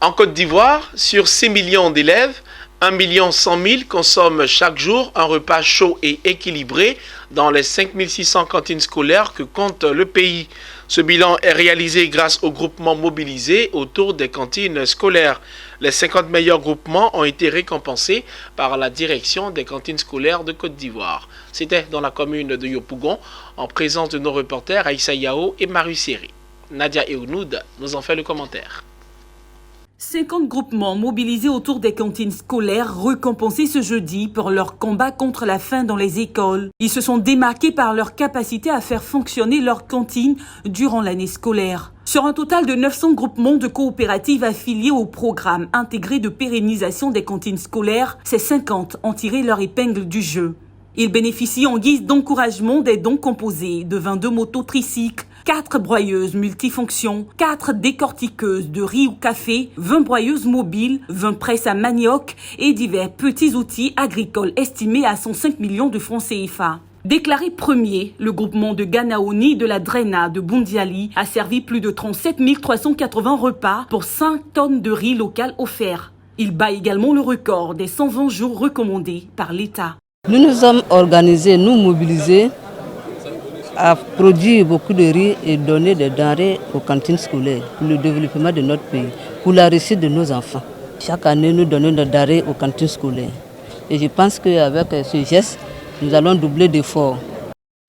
En Côte d'Ivoire, sur 6 millions d'élèves, 1 100 000 consomment chaque jour un repas chaud et équilibré dans les 5 600 cantines scolaires que compte le pays. Ce bilan est réalisé grâce aux groupements mobilisés autour des cantines scolaires. Les 50 meilleurs groupements ont été récompensés par la direction des cantines scolaires de Côte d'Ivoire. C'était dans la commune de Yopougon, en présence de nos reporters Aïssa Yao et Marie Seri. Nadia Eounoud nous en fait le commentaire. 50 groupements mobilisés autour des cantines scolaires récompensés ce jeudi pour leur combat contre la faim dans les écoles. Ils se sont démarqués par leur capacité à faire fonctionner leurs cantines durant l'année scolaire. Sur un total de 900 groupements de coopératives affiliés au programme intégré de pérennisation des cantines scolaires, ces 50 ont tiré leur épingle du jeu. Ils bénéficient en guise d'encouragement des dons composés de 22 motos tricycles, 4 broyeuses multifonctions, 4 décortiqueuses de riz ou café, 20 broyeuses mobiles, 20 presses à manioc et divers petits outils agricoles estimés à 105 millions de francs CFA. Déclaré premier, le groupement de Ganaoni de la Drena de Bundiali a servi plus de 37 380 repas pour 5 tonnes de riz local offert. Il bat également le record des 120 jours recommandés par l'État. Nous nous sommes organisés, nous mobilisés, à produire beaucoup de riz et donner des denrées aux cantines scolaires pour le développement de notre pays, pour la réussite de nos enfants. Chaque année, nous donnons des denrées aux cantines scolaires. Et je pense qu'avec ce geste, nous allons doubler d'efforts.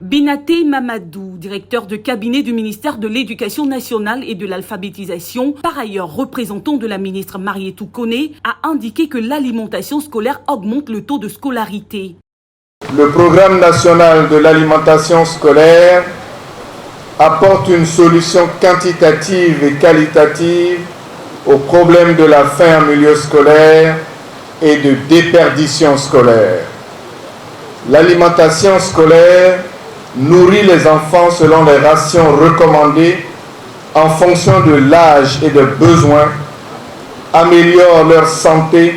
Binaté Mamadou, directeur de cabinet du ministère de l'Éducation nationale et de l'alphabétisation, par ailleurs représentant de la ministre Marietou Koné, a indiqué que l'alimentation scolaire augmente le taux de scolarité. Le programme national de l'alimentation scolaire apporte une solution quantitative et qualitative au problème de la faim en milieu scolaire et de déperdition scolaire. L'alimentation scolaire nourrit les enfants selon les rations recommandées en fonction de l'âge et des besoins, améliore leur santé.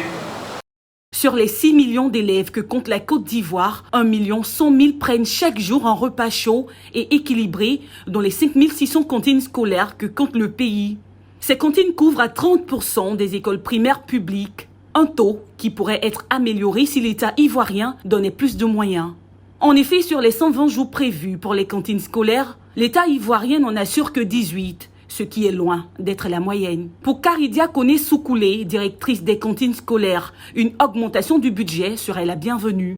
Sur les 6 millions d'élèves que compte la Côte d'Ivoire, 1 100 000 prennent chaque jour un repas chaud et équilibré dans les 5 600 cantines scolaires que compte le pays. Ces cantines couvrent à 30% des écoles primaires publiques, un taux qui pourrait être amélioré si l'État ivoirien donnait plus de moyens. En effet, sur les 120 jours prévus pour les cantines scolaires, l'État ivoirien n'en assure que 18. Ce qui est loin d'être la moyenne. Pour Karidia Koné Soukoulé, directrice des cantines scolaires, une augmentation du budget serait la bienvenue.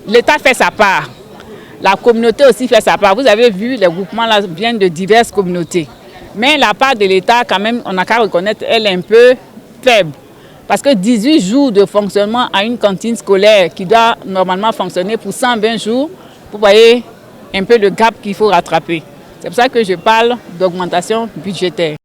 L'État fait sa part, la communauté aussi fait sa part. Vous avez vu, les groupements là viennent de diverses communautés. Mais la part de l'État, quand même, on n'a qu'à reconnaître, elle est un peu faible. Parce que 18 jours de fonctionnement à une cantine scolaire qui doit normalement fonctionner pour 120 jours, vous voyez un peu le gap qu'il faut rattraper. C'est pour ça que je parle d'augmentation budgétaire.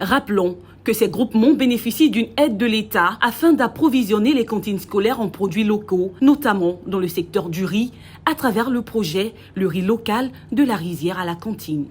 Rappelons que ces groupements bénéficient d'une aide de l'État afin d'approvisionner les cantines scolaires en produits locaux, notamment dans le secteur du riz, à travers le projet Le riz local de la rizière à la cantine.